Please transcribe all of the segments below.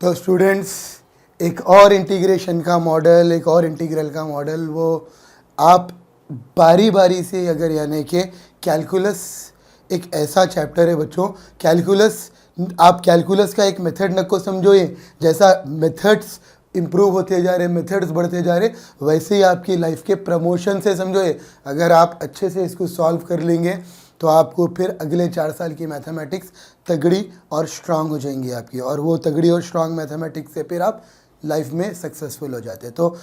तो स्टूडेंट्स, एक और इंटीग्रेशन का मॉडल, एक और इंटीग्रल का मॉडल, वो आप बारी बारी से अगर यानी कि कैलकुलस एक ऐसा चैप्टर है बच्चों, कैलकुलस, आप कैलकुलस का एक मेथड न को समझोए, जैसा मेथड्स इम्प्रूव होते जा रहे, मेथड्स बढ़ते जा रहे, वैसे ही आपकी लाइफ के प्रमोशन से समझोए। अगर आप अच्छे से इसको सॉल्व कर लेंगे तो आपको फिर अगले 4 साल की मैथमेटिक्स तगड़ी और स्ट्रांग हो जाएंगी आपकी, और वो तगड़ी और स्ट्रांग मैथमेटिक्स से फिर आप लाइफ में सक्सेसफुल हो जाते हैं। तो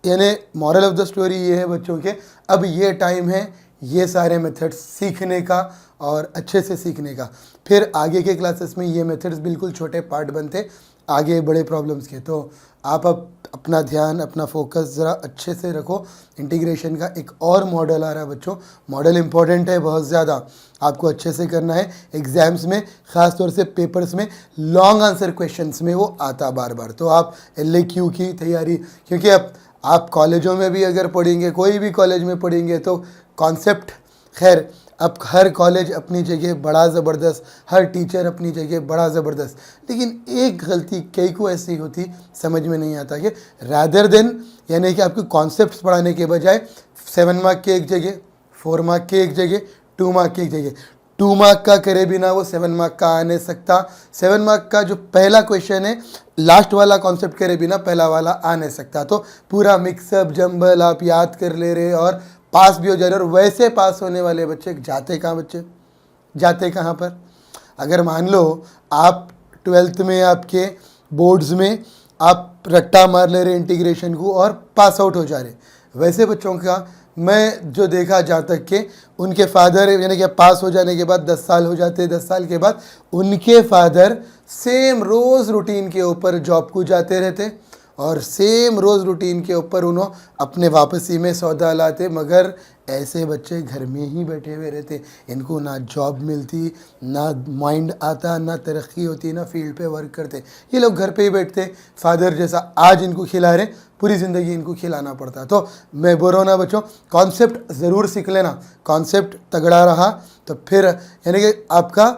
यानी मॉरल ऑफ द स्टोरी ये है बच्चों के, अब ये टाइम है ये सारे मेथड्स सीखने का और अच्छे से सीखने का। फिर आगे के क्लासेस में ये मेथड्स बिल्कुल छोटे पार्ट बनते आगे बड़े प्रॉब्लम्स के। तो आप अब अपना ध्यान, अपना फोकस ज़रा अच्छे से रखो। इंटीग्रेशन का एक और मॉडल आ रहा है बच्चों, मॉडल इंपॉर्टेंट है बहुत ज़्यादा, आपको अच्छे से करना है। एग्ज़ाम्स में, ख़ास तौर से पेपर्स में, लॉन्ग आंसर क्वेश्चंस में वो आता बार बार। तो आप LAQ की तैयारी, क्योंकि अब आप कॉलेजों में भी अगर पढ़ेंगे, कोई भी कॉलेज में पढ़ेंगे, तो कॉन्सेप्ट, खैर अब हर कॉलेज अपनी जगह बड़ा ज़बरदस्त, हर टीचर अपनी जगह बड़ा ज़बरदस्त, लेकिन एक गलती कई को ऐसी होती समझ में नहीं आता कि रादर देन यानी कि आपको कॉन्सेप्ट्स पढ़ाने के बजाय 7 मार्क के एक जगह, 4 मार्क के एक जगह, 2 मार्क के एक जगह, 2 मार्क का करे बिना वो 7 मार्क का आ नहीं सकता। 7 मार्क का जो पहला क्वेश्चन है, लास्ट वाला कॉन्सेप्ट करे बिना पहला वाला आ नहीं सकता। तो पूरा मिक्सअप जंबल आप याद कर ले रहे और पास भी हो जा रहे, और वैसे पास होने वाले बच्चे जाते कहाँ, बच्चे जाते कहाँ पर? अगर मान लो आप 12th में, आपके बोर्ड्स में आप रट्टा मार ले रहे इंटीग्रेशन को और पास आउट हो जा रहे, वैसे बच्चों का मैं जो देखा जहाँ तक के उनके फादर यानी कि पास हो जाने के बाद 10 साल हो जाते, 10 साल के बाद उनके फादर सेम रोज़ रूटीन के ऊपर जॉब को जाते रहते और सेम रोज़ रूटीन के ऊपर उन्होंने अपने वापसी में सौदा लाते, मगर ऐसे बच्चे घर में ही बैठे हुए रहते, इनको ना जॉब मिलती, ना माइंड आता, ना तरक्की होती, ना फील्ड पे वर्क करते। ये लोग घर पे ही बैठते, फादर जैसा आज इनको खिला रहे, पूरी ज़िंदगी इनको खिलाना पड़ता। तो मैं बोल रहा हूँ ना बच्चों, कॉन्सेप्ट ज़रूर सीख लेना, कॉन्सेप्ट तगड़ा रहा तो फिर यानी कि आपका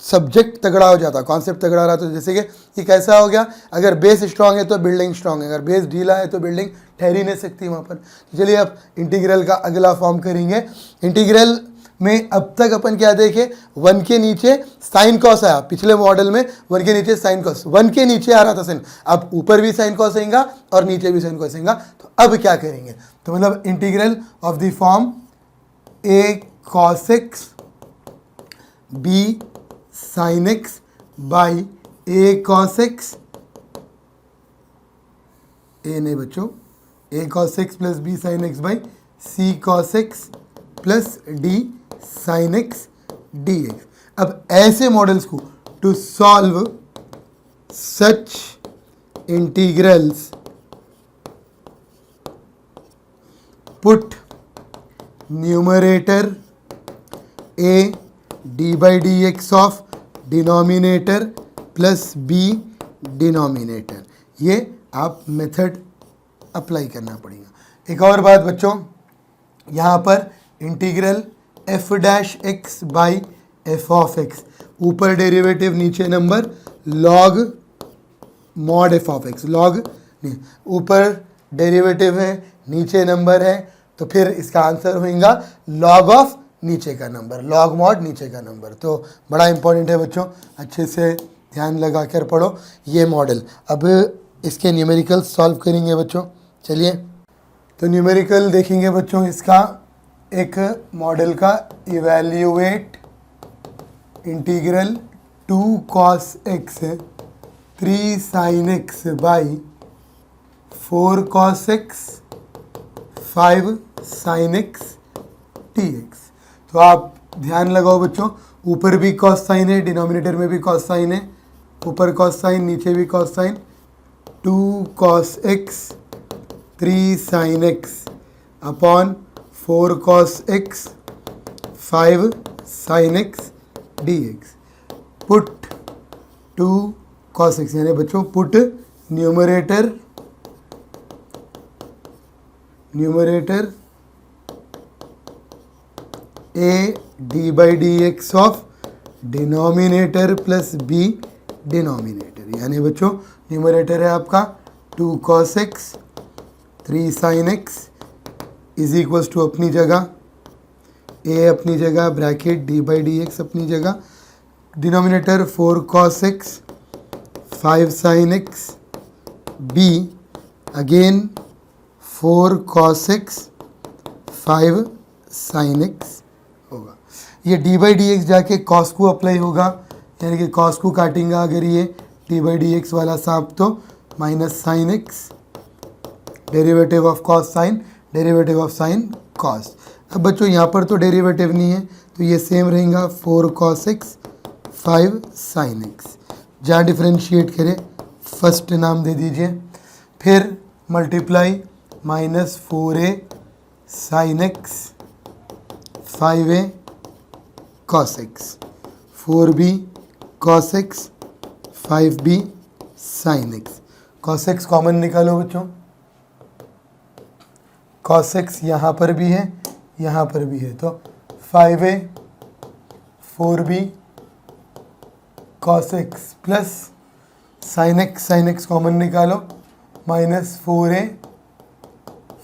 सब्जेक्ट तगड़ा हो जाता, कॉन्सेप्ट तगड़ा रहा तो जैसे कि ये कैसा हो गया, अगर बेस स्ट्रांग है तो बिल्डिंग स्ट्रांग है, अगर बेस ढीला है तो बिल्डिंग ठहर ही नहीं सकती वहाँ पर। तो चलिए अब इंटीग्रल का अगला फॉर्म करेंगे। इंटीग्रल में अब तक अपन क्या देखे, 1 के नीचे साइन कॉस आया, पिछले मॉडल में 1 के नीचे साइन कॉस, 1 के नीचे आ रहा था साइन, अब ऊपर भी साइन कॉस आएगा और नीचे भी साइन कॉस आएगा। तो अब क्या करेंगे, तो मतलब integral of the form a cos x b sin x by a cos x, a नहीं बच्चों, a cos x plus b sin x by c cos x plus d sin x dx। अब ऐसे models को to solve such integrals put numerator a d by dx of denominator plus b denominator, ये आप method apply करना पड़ेगा। एक और बात बच्चों, यहाँ पर integral f dash x by f of x, ऊपर डेरिवेटिव नीचे number, log mod F of x, log ऊपर डेरिवेटिव है नीचे नंबर है, तो फिर इसका आंसर होगा लॉग ऑफ नीचे का नंबर, लॉग मॉड नीचे का नंबर। तो बड़ा इंपॉर्टेंट है बच्चों, अच्छे से ध्यान लगा कर पढ़ो ये मॉडल। अब इसके न्यूमेरिकल सॉल्व करेंगे बच्चों, चलिए। तो न्यूमेरिकल देखेंगे बच्चों, इसका एक मॉडल का evaluate integral 2 cos x 3 sin x by 4 cos x 5 sin x dx। तो आप ध्यान लगाओ बच्चों, ऊपर भी कॉस साइन है, डिनोमिनेटर में भी कॉस साइन है, ऊपर कॉस साइन नीचे भी cos sine, 2 cos x 3 sin x upon 4 cos x 5 sin x dx। Put 2 cos x यानी बच्चों put numerator a d by dx of denominator plus b denominator, यानी बच्चों न्यूमरेटर है आपका 2 cos x 3 sin x is equals to अपनी जगह a अपनी जगह bracket d by d x अपनी जगह, denominator 4 cos x 5 sin x, b again 4 cos x 5 sin x होगा। ये d बाई डी एक्स जाके cos को अप्लाई होगा, यानी कि cos को काटेंगे अगर ये d बाई डी एक्स वाला सांप तो minus sine x, derivative of cos sine, derivative of sine cos। अब बच्चों यहाँ पर तो डेरिवेटिव नहीं है तो ये सेम रहेगा 4 cos x 5 sin x। जहाँ डिफ्रेंशिएट करें फर्स्ट नाम दे दीजिए, फिर multiply minus 4a sin x 5a cos x, 4b cos x 5b sin x। cos x common निकालो बच्चों, cos x यहाँ पर भी है यहाँ पर भी है, तो 5a 4b cos x plus sin x common निकालो minus 4a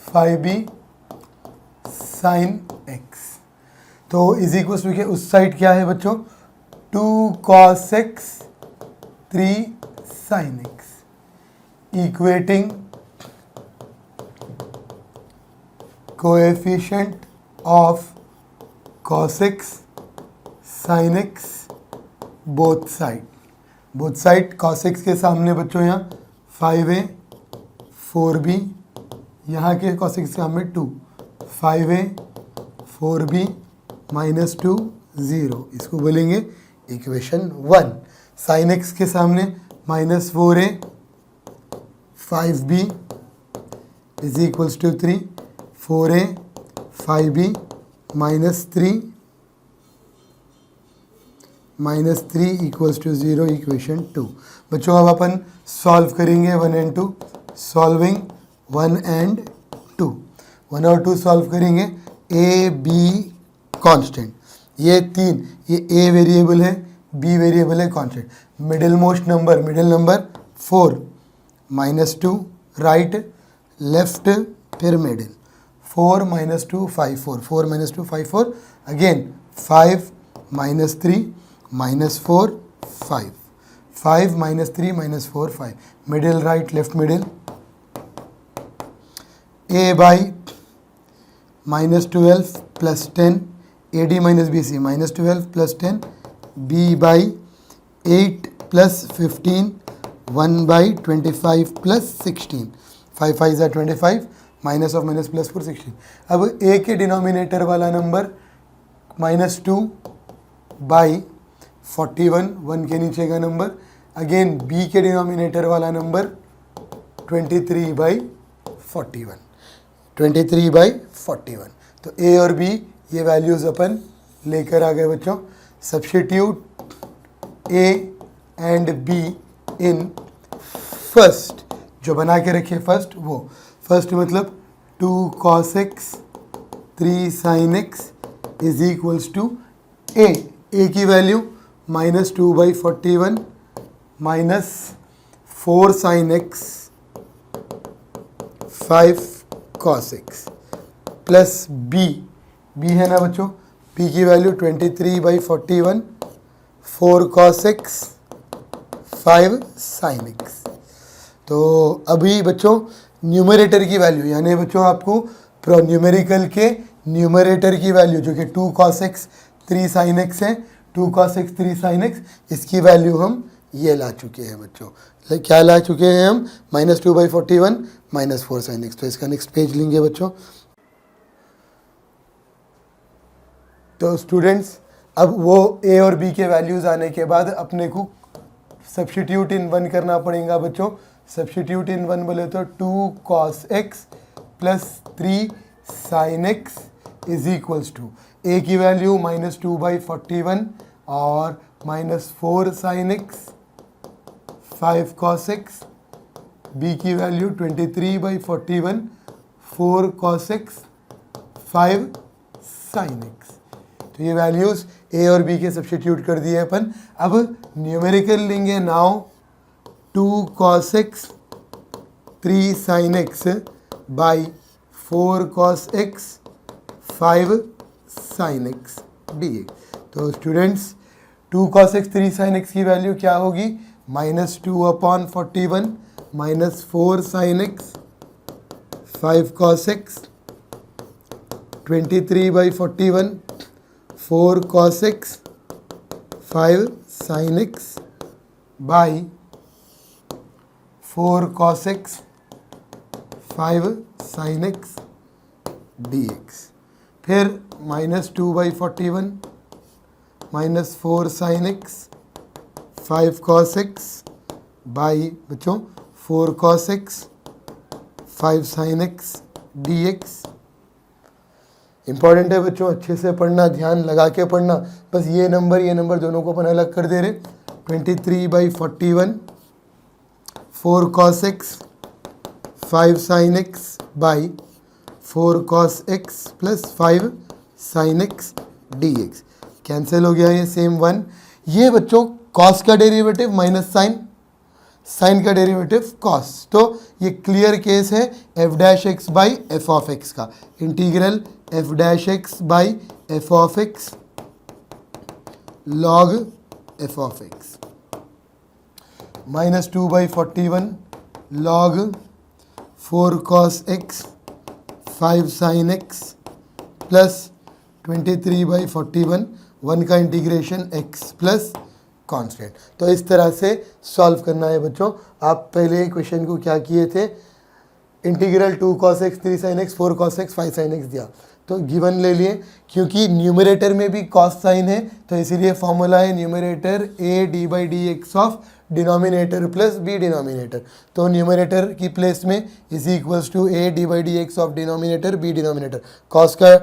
5b sin x। तो इज इक्वल टू के उस साइड क्या है बच्चों 2 cos x 3 sin x equating coefficient of cos x sin x both side cos x के सामने बच्चों यहाँ 5a 4b, यहाँ के cos x के सामने 2 5a 4b माइनस 2 0, इसको बोलेंगे इक्वेशन 1। sin x के सामने minus 4a 5b is equals to 3, 4a 5b minus 3 equals to 0, equation 2। बच्चों अब अपन सॉल्व करेंगे 1 एंड 2, सॉल्विंग 1 एंड 2, 1 और 2 सॉल्व करेंगे। a b कांस्टेंट, ये तीन, ये a वेरिएबल है b वेरिएबल है constant, middle most number 4 minus 2 right left फिर middle 4 minus 2 5 4 minus 2 5 4 again 5 minus 3 minus 4 5 minus 3 minus 4 5 middle right left middle, a by minus 12 plus 10 AD minus BC minus 12 plus 10, b by 8 plus 15 1 by 25 plus 16, 5 5 ज़ा 25 minus of minus plus 4 16। अब a के denominator वाला number minus 2 by 41 1 के नीचे का number, again b के denominator वाला number 23 by 41। तो a और b ये वैल्यूज़ अपन लेकर आ गए बच्चों। Substitute a and b in first, जो बना के रखे फर्स्ट मतलब 2 cos x 3 sin x is equals to a की value minus 2 by 41 minus 4 sin x 5 cos x plus b है ना बच्चों, b की value 23 by 41 4 cos x 5 sin x। तो अभी बच्चों न्यूमरेटर की वैल्यू, यानी बच्चों आपको न्यूमेरिकल के न्यूमरेटर की वैल्यू जो कि 2 cos x 3 sin x है, 2 cos x 3 sin x, इसकी वैल्यू हम ये ला चुके हैं बच्चों। क्या ला चुके हैं हम minus 2 by 41 minus 4 sin x। तो इसका नेक्स्ट पेज लेंगे बच्चों। तो स्टूडेंट्स अब वो a और b के वैल्यूज़ आने के बाद अपने को सब्स्टिट्यूट इन 1 करना पड़ेगा बच्चों। सब्स्टिट्यूट इन 1 बोले तो 2 cos x plus 3 sin x is equals to a की वैल्यू माइनस 2 बाई 41 और minus 4 sin x 5 cos x, b की value 23 by 41 4 cos x 5 sin x तो ये वैल्यूज़ ए और बी के सब्स्टिट्यूट कर दिए अपन। अब न्यूमेरिकल लेंगे। Now 2 cos x 3 sin x by 4 cos x 5 sin x dx। तो students 2 cos x 3 sin x की वैल्यू क्या होगी? -2/41 minus 4 sin x 5 cos x 23/41 4 cos x 5 sin x by 4 cos x 5 sin x dx। फिर -2/41 minus 4 sin x 5 cos x by बच्चों 4 cos x 5 sin x dx। Important है बच्चों, अच्छे से पढ़ना, ध्यान लगा के पढ़ना। बस ये नंबर दोनों को अपन अलग कर दे रहे। 23/41 4 cos x 5 sin x by 4 cos x plus 5 sin x dx। Cancel हो गया ये सेम 1। ये बच्चों cos का डेरिवेटिव माइनस साइन का डेरिवेटिव cos। तो ये क्लियर केस है f dash x by f of x का। Integral f dash x by f of x log f of x -2/41 log 4 cos x 5 sin x plus 23/41 1 का integration x plus constant. तो इस तरह से solve करना है बच्चों। आप पहले क्वेश्चन को क्या किए थे? Integral 2 cos x 3 sin x 4 cos x 5 sin x दिया, तो गिवन ले लिए। क्योंकि न्यूमरेटर में भी cos साइन है तो इसीलिए फॉर्मूला है numerator a d/dx of denominator plus b denominator. तो न्यूमरेटर की प्लेस में is equals to a d/dx of denominator b denominator. cos का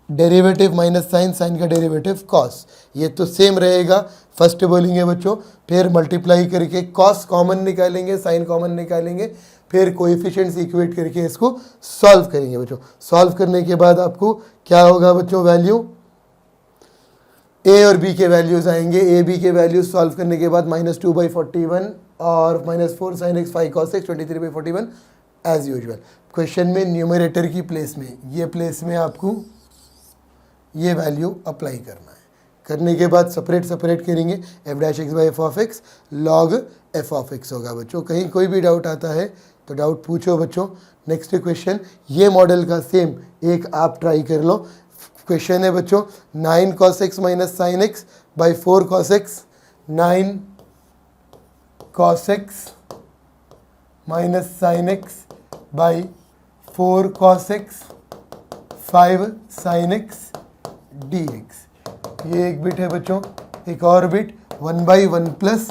डेरिवेटिव माइनस साइन का डेरिवेटिव cos, ये तो सेम रहेगा। फर्स्ट बोलेंगे बच्चों, फिर मल्टीप्लाई करके cos कॉमन निकालेंगे, साइन कॉमन निकालेंगे, फिर कोएफिशिएंट्स इक्वेट करके इसको सॉल्व करेंगे बच्चों। सॉल्व करने के बाद आपको क्या होगा बच्चों? वैल्यू ए और बी के वैल्यूज आएंगे। ए बी के वैल्यूज सॉल्व करने के बाद -2/41 और -4 sin x 5 cos x 23/41 as usual. Question में न्यूमरेटर की प्लेस में, ये प्लेस में आपको ये वैल्यू अप्लाई करना है। करने के बाद सेपरेट करेंगे। f dash x by f of x log f of x होगा बच्चों। कहीं कोई भी डाउट आता है तो डाउट पूछो बच्चों। नेक्स्ट क्वेश्चन ये मॉडल का सेम एक आप ट्राई कर लो। क्वेश्चन है बच्चों 9 cos x minus sine x by 4 cos x 9 cos x minus sine x by 4 cos x 5 sin x dx। ये एक बिट है बच्चों। एक और bit 1/1 plus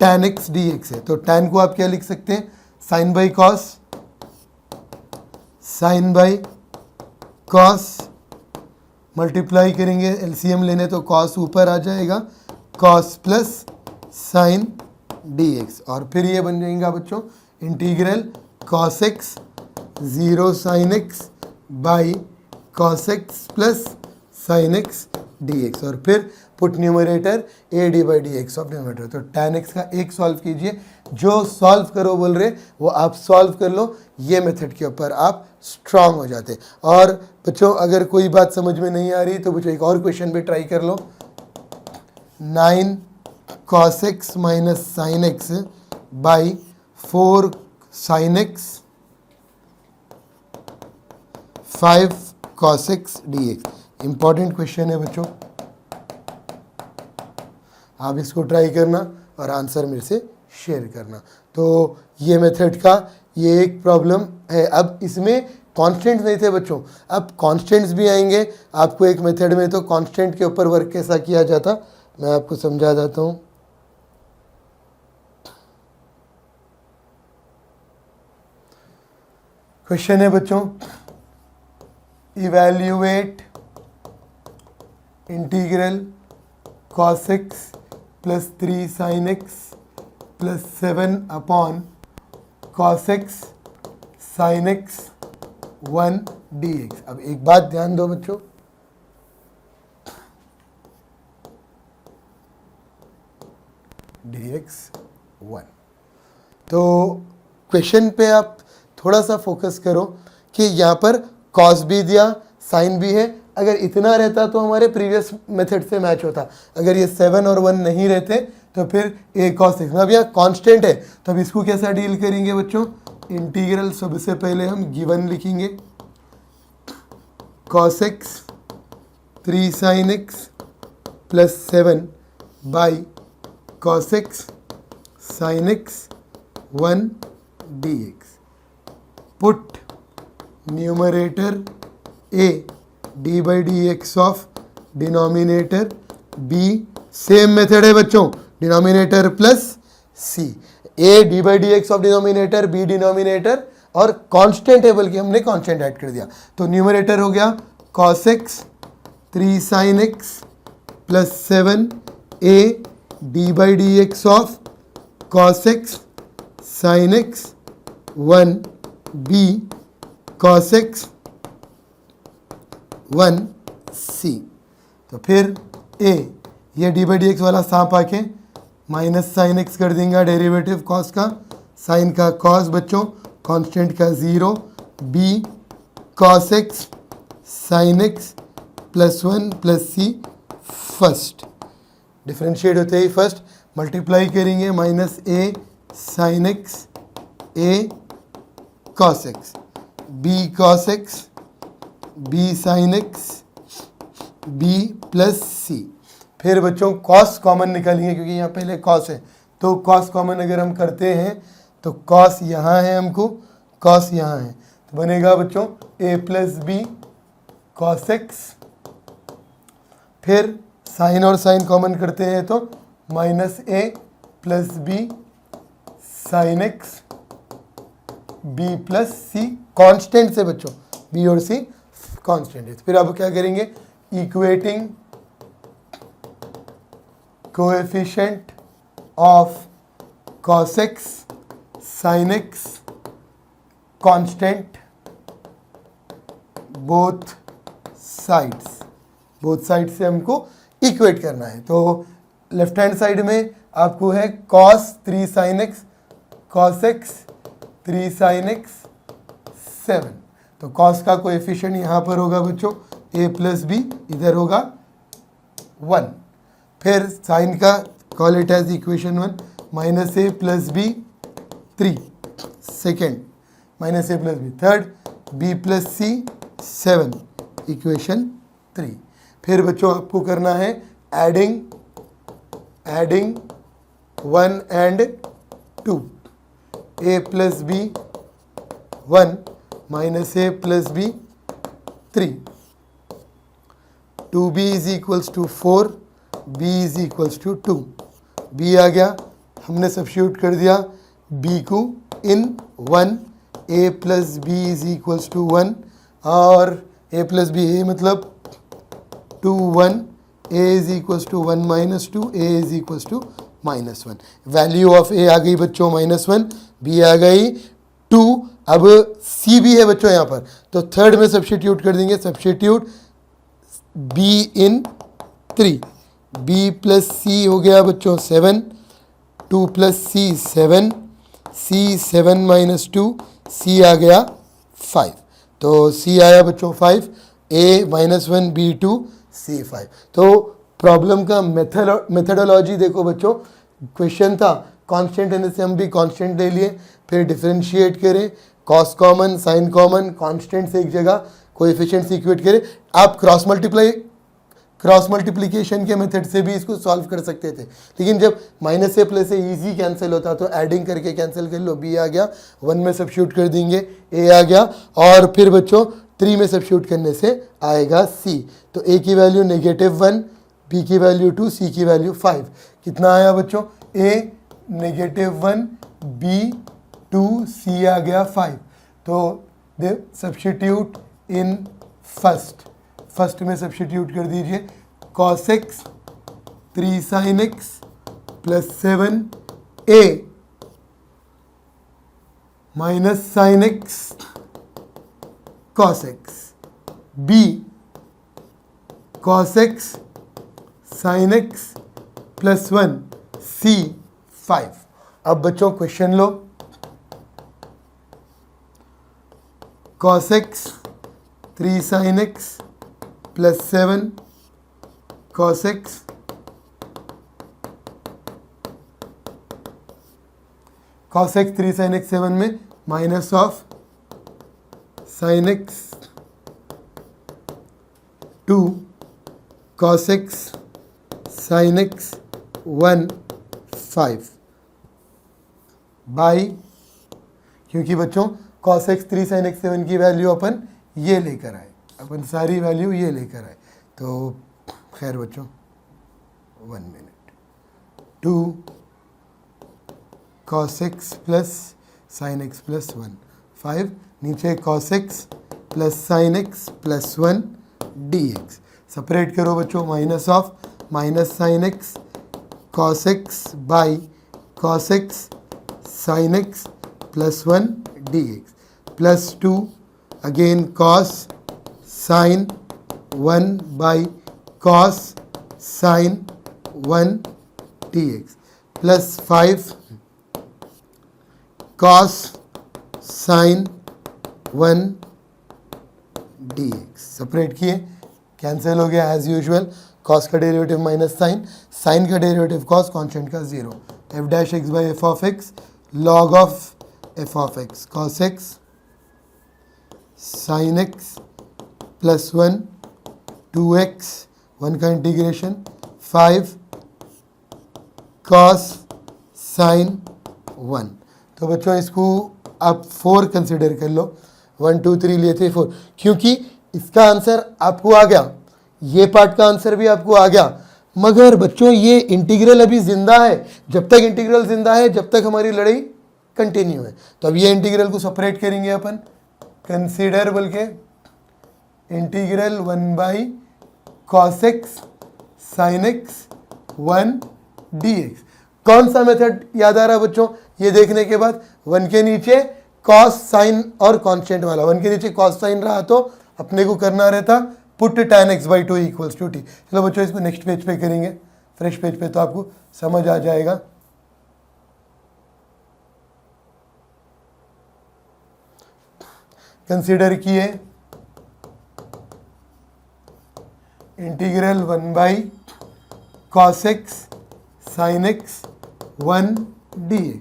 tan x dx है। तो tan को आप क्या लिख सकते हैं? Sine by cos, sine by cos multiply करेंगे, एलसीएम लेने तो cos ऊपर आ जाएगा, cos प्लस साइन dx। और फिर ये बन जाएगा बच्चों integral cos x 0 sin x by cos x plus sine x dx। और फिर put numerator a d/dx of numerator. तो tan x का एक सॉल्व कीजिए, जो सॉल्व करो बोल रहे वो आप सॉल्व कर लो। ये मेथड के ऊपर आप स्ट्रांग हो जाते। और बच्चों अगर कोई बात समझ में नहीं आ रही तो बच्चों एक और क्वेश्चन भी ट्राई कर लो। 9 cos x minus sine x by 4 sin x 5 cos x dx। Important question है बच्चों, आप इसको ट्राई करना और आंसर मेरे से शेयर करना। तो ये मेथड का ये एक प्रॉब्लम है। अब इसमें कांस्टेंट्स नहीं थे बच्चों, अब कांस्टेंट्स भी आएंगे। आपको एक मेथड में तो कांस्टेंट के ऊपर वर्क कैसा किया जाता मैं आपको समझा देता हूँ। क्वेश्चन है बच्चों evaluate integral cos x plus 3 sin x plus 7 upon cos x sin x 1 dx। अब एक बात ध्यान दो बच्चों, एक्स 1। तो क्वेश्चन पे आप थोड़ा सा फोकस करो कि यहाँ पर कॉस भी दिया, साइन भी है। अगर इतना रहता तो हमारे प्रीवियस मेथड से मैच होता। अगर ये 7 और 1 नहीं रहते तो फिर a cos x, अब यहाँ कांस्टेंट है तो अब इसको कैसा डील करेंगे बच्चों? इंटीग्रल सबसे पहले हम गिवन लिखेंगे, cos x 3 sin x plus 7 by cos x sin x 1 dx। Put numerator a d by dx of denominator b, same method है बच्चों, denominator plus c। a d by dx of denominator, b denominator, और constant है बल्कि हमने constant add कर दिया। तो numerator हो गया cos x 3 sin x plus 7 a d by dx of cos x sin x 1 b cos x 1 c। तो फिर a, ये डी बाई डी एक्स वाला सांप आके माइनस साइन एक्स कर देंगे डेरिवेटिव कॉस का, साइन का कॉस बच्चों, कांस्टेंट का 0, b cos x sine x plus 1 plus c first, differentiate होते ही फर्स्ट मल्टीप्लाई करेंगे, minus a sine x a cos x, b cos x b sign x b plus c। फिर बच्चों cos common निकालेंगे क्योंकि यहाँ पहले cos है, तो कॉस कॉमन अगर हम करते हैं तो कॉस यहाँ है, हमको कॉस यहाँ है, तो बनेगा बच्चों a plus b cos x. फिर साइन और साइन कॉमन करते हैं तो minus a plus b sine x b plus c, constant से बच्चों b और c कॉन्स्टेंट है। फिर अब क्या करेंगे? Equating coefficient of cos x sin x constant both sides से हमको इक्वेट करना है। तो लेफ्ट हैंड साइड में आपको है cos 3 sin x cos x 3 sin x 7, तो cos का कोएफिशिएंट यहाँ पर होगा बच्चों a प्लस बी, इधर होगा 1। फिर साइन का call it as equation 1, minus a plus b 3 second, minus a plus b third, b plus c 7 equation 3। फिर बच्चों आपको करना है adding 1 and 2, a plus b 1 minus a plus b 3, 2b is equals to 4, b is equals to 2। b आ गया, हमने substitute कर दिया b को in 1, a plus b is equals to 1, और a प्लस बी है मतलब 2 1, a is equals to 1 minus 2, a is equals to minus 1। Value of a आ गई बच्चों -1, b आ गई 2, अब c भी है बच्चों यहाँ पर, तो थर्ड में सब्स्टिट्यूट कर देंगे, सब्स्टिट्यूट b इन 3, b प्लस सी हो गया बच्चों 7, 2 plus c 7, c 7 minus 2, c आ गया 5, तो c आया बच्चों 5, a -1 b 2 c 5। तो प्रॉब्लम का मेथडोलॉजी देखो बच्चों, क्वेश्चन था कांस्टेंट होने से हम भी कांस्टेंट ले लिए, फिर डिफरेंशिएट करें, cos common sine common constant से एक जगह कोएफिशिएंट्स इक्वेट करें। आप क्रॉस मल्टीप्लिकेशन के मेथड से भी इसको सॉल्व कर सकते थे, लेकिन जब minus a plus A easy cancel होता तो एडिंग करके कैंसिल कर लो, बी आ गया, 1 में सब्स्टिट्यूट कर देंगे ए आ गया, और फिर बच्चों 3 में सब्स्टिट्यूट करने से आएगा सी। तो ए की वैल्यू -1, बी की वैल्यू 2, सी की वैल्यू 5। कितना आया बच्चों? ए -1, बी 2, सी आ गया 5। तो दे सब्स्टिट्यूट इन फर्स्ट में सब्स्टिट्यूट कर दीजिए, cos x 3 sin x plus 7 a minus sin x cos x, b cos x sin x plus 1, c 5। अब बच्चों क्वेश्चन लो, cos x 3 sin x plus 7 cos x cos x 3 sin x 7 में minus of sin x 2 cos x sin x 1 5 by, क्योंकि बच्चों cos x 3 sin x 7 की value अपन ये लेकर आए, अपन सारी वैल्यू ये लेकर आए, तो खैर बच्चों 1 minute 2 cos x plus sin x plus 1 5, नीचे cos x plus sin x plus 1 dx, separate करो बच्चों, minus of minus sin x cos x by cos x sin x plus 1 dx plus 2 again cos sin 1 बाई cos sin 1 dx plus 5 cos sin 1 dx, separate किए, cancel हो गया as usual, cos का derivative minus sign, sign का derivative cos, constant का 0, f dash x by f of x log of F of x cos x sin x plus 1 2x 1 का integration 5 cos sin 1। तो बच्चों इसको आप 4 consider कर लो, 1 2 3 लिए थे 4, क्योंकि इसका आंसर आपको आ गया, ये पार्ट का आंसर भी आपको आ गया, मगर बच्चों ये इंटीग्रल अभी जिंदा है, जब तक इंटीग्रल जिंदा है जब तक हमारी लड़ाई कंटिन्यू है। तो अब ये इंटीग्रल को सेपरेट करेंगे अपन, कंसीडर बोल के इंटीग्रल 1 बाई cos x sin x 1 dx। कौन सा मेथड याद आ रहा है बच्चों, ये देखने के बाद 1 के नीचे cos sin और कांस्टेंट वाला, 1 के नीचे cos sin रहा तो अपने को करना रहता put tan x by 2 equals to t। चलो बच्चों इसको नेक्स्ट पेज पे करेंगे, फ्रेश पेज पे, तो आपको समझ आ जाएगा। कंसीडर किए इंटीग्रल 1 बाई cos x sin x 1 dx,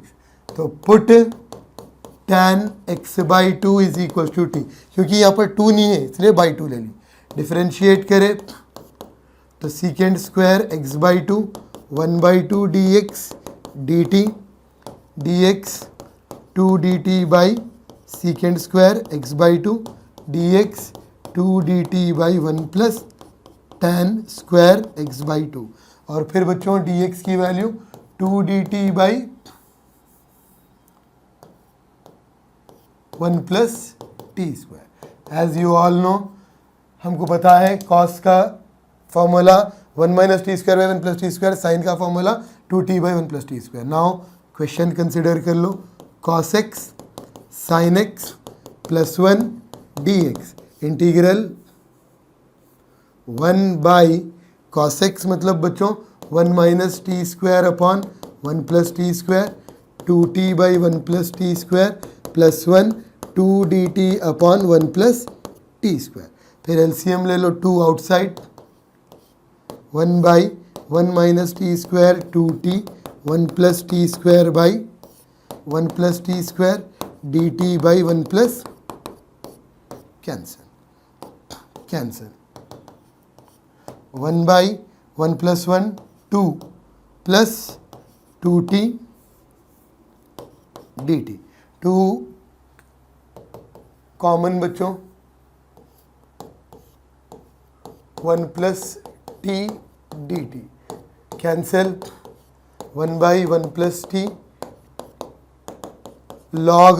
तो put tan x by 2 is equal to t, क्योंकि यहाँ पर 2 नहीं है इसलिए बाई 2 ले ली, डिफरेंशिएट करें तो secant square x by 2 1 by 2 dx dt dx 2 dt by secant square x by 2 dx 2 dt by 1 plus tan square x by 2, और फिर बच्चों dx की value 2 dt by 1 plus t square. As you all know, हमको पता है cos का formula 1 minus t square by 1 plus t square, sine का formula 2t by 1 plus t square. Now question consider कर लो, cos x sin x plus 1 dx integral 1 बाई cos x मतलब बच्चों 1 minus t square upon 1 plus t square 2t by 1 plus t square plus 1 2 dt upon 1 plus t square. फिर LCM ले लो, 2 outside 1 by 1 minus t square 2t 1 plus t square by 1 plus t square dt by 1 plus, cancel 1 by 1 plus 1 2 plus 2t dt, 2 common बच्चों 1 plus T dt cancel 1 by 1 plus T log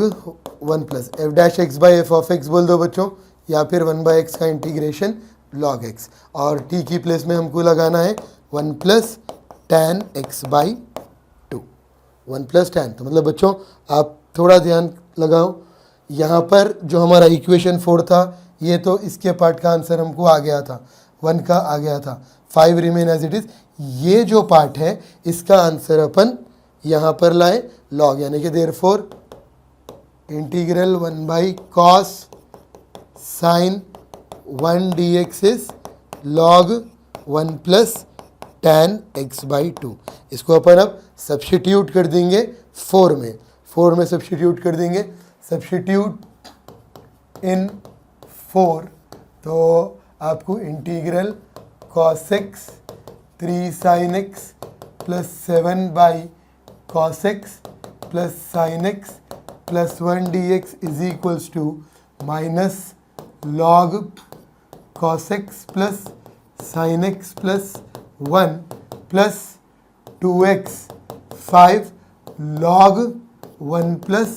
1 plus F dash x by f of x बोल दो बच्चों, या फिर 1 by x का integration log x, और T की place में हमको लगाना है 1 plus tan x by 2, 1 plus tan. तो मतलब बच्चों आप थोड़ा ध्यान लगाओ, यहाँ पर जो हमारा इक्वेशन 4 था ये तो इसके पार्ट का आंसर हमको आ गया था, 1 का आ गया था, 5 रिमेन एज इट इज़। ये जो पार्ट है इसका आंसर अपन यहाँ पर लाए लॉग, यानी कि therefore integral 1/cos sin 1 dx is log 1 plus tan x/2। इसको अपन अब सब्स्टिट्यूट कर देंगे 4 में सब्स्टिट्यूट कर देंगे, सब्स्टिट्यूट इन 4 तो आपको integral cos x 3 sin x plus 7/cos x plus sin x plus 1 dx is equals to minus log cos x plus sin x plus 1 plus 2x 5 log 1 plus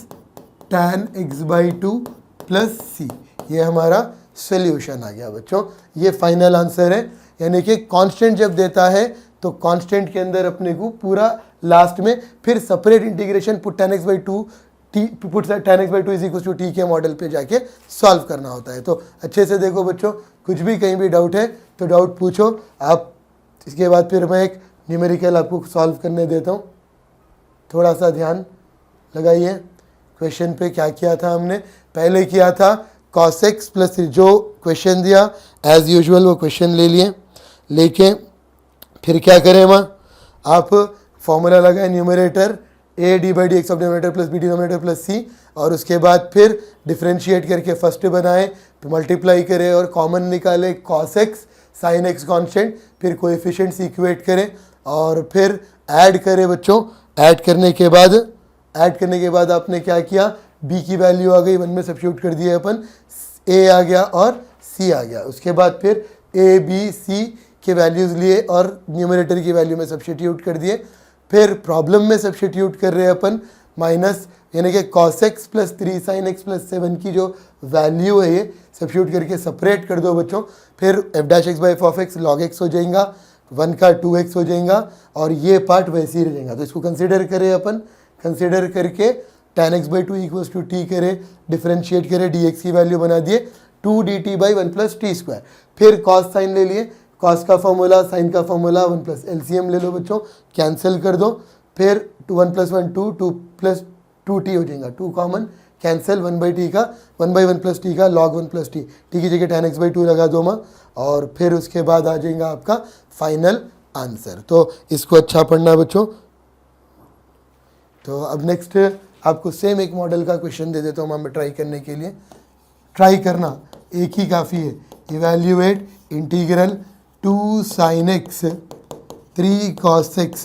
tan x/2 plus c। ये हमारा solution आ गया बच्चों, ये final answer है। यानी कि constant जब देता है तो कांस्टेंट के अंदर अपने को पूरा लास्ट में फिर separate integration put tan x/2 is equal to t के मॉडल पे जाके सॉल्व करना होता है। तो अच्छे से देखो बच्चों, कुछ भी कहीं भी डाउट है तो डाउट पूछो आप। इसके बाद फिर मैं एक न्यूमेरिकल आपको सॉल्व करने देता हूँ, थोड़ा सा ध्यान लगाइए। क्वेश्चन पे क्या किया था हमने, पहले किया था cos x प्लस जो क्वेश्चन दिया एज यूजुअल वो क्वेश्चन ले लिए, लेके फिर क्या करें वहाँ आप फॉर्मूला लगाए numerator a d/dx of denominator plus b denominator plus c, और उसके बाद फिर डिफ्रेंशिएट करके फर्स्ट बनाए, मल्टीप्लाई करें और कॉमन निकाले cos x sin x constant, फिर कोएफिशिएंट्स इक्वेट करें और फिर ऐड करें बच्चों। ऐड करने के बाद आपने क्या किया, b की वैल्यू आ गई 1 में सब्स्टिट्यूट कर दिए अपन, a आ गया और c आ गया। उसके बाद फिर a b c के वैल्यूज़ लिए और न्यूमरेटर की वैल्यू में सब्स्टिट्यूट कर दिए। फिर प्रॉब्लम में सब्स्टिट्यूट कर रहे हैं अपन माइनस, यानी कि cos x plus 3 sin x plus 7 की जो वैल्यू है ये सब्स्टिट्यूट करके सेपरेट कर दो बच्चों। फिर f'(x/f(x) log x हो जाएगा, 1 का 2x हो जाएगा और ये पार्ट वैसे ही रह जाएगा। तो इसको कंसिडर करें अपन, कंसिडर करके tan x/2 equals to t करें, डिफ्रेंशिएट करें, dx की वैल्यू बना दिए 2 dt/1 प्लस टी स्क्वायर। फिर cos sin ले लिए, cos का फॉर्मूला sin का फॉर्मूला 1 प्लस LCM ले लो बच्चों, कैंसिल कर दो। फिर 1 प्लस 1 2 2 प्लस 2t हो जाएगा, 2 कॉमन कैंसिल, 1/t का 1/1 प्लस टी का log 1 प्लस टी की जगह tan x/2 लगा दो माँ, और फिर उसके बाद आ जाएगा आपका फाइनल आंसर। तो इसको अच्छा पढ़ना बच्चों। तो अब नेक्स्ट आपको सेम एक मॉडल का क्वेश्चन दे देता हूँ मैं ट्राई करने के लिए। ट्राई करना एक ही काफ़ी है। Evaluate integral 2 sin x 3 cos x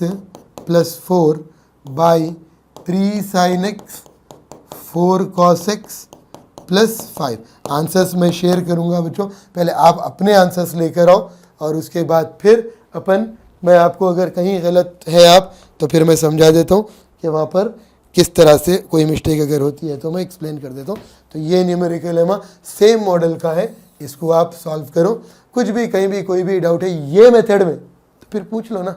plus 4 by 3 sin x 4 cos x plus 5। Answers मैं शेयर करूंगा बच्चों, पहले आप अपने आंसर्स लेकर आओ और उसके बाद फिर मैं आपको अगर कहीं गलत है आप तो फिर मैं समझा देता हूँ कि वहाँ पर किस तरह से कोई मिस्टेक अगर होती है तो मैं एक्सप्लेन कर देता हूँ। तो ये न्यूमेरिकल लेमा सेम मॉडल का है, इसको आप सॉल्व करो। कुछ भी कहीं भी कोई भी डाउट है ये मेथड में तो फिर पूछ लो ना।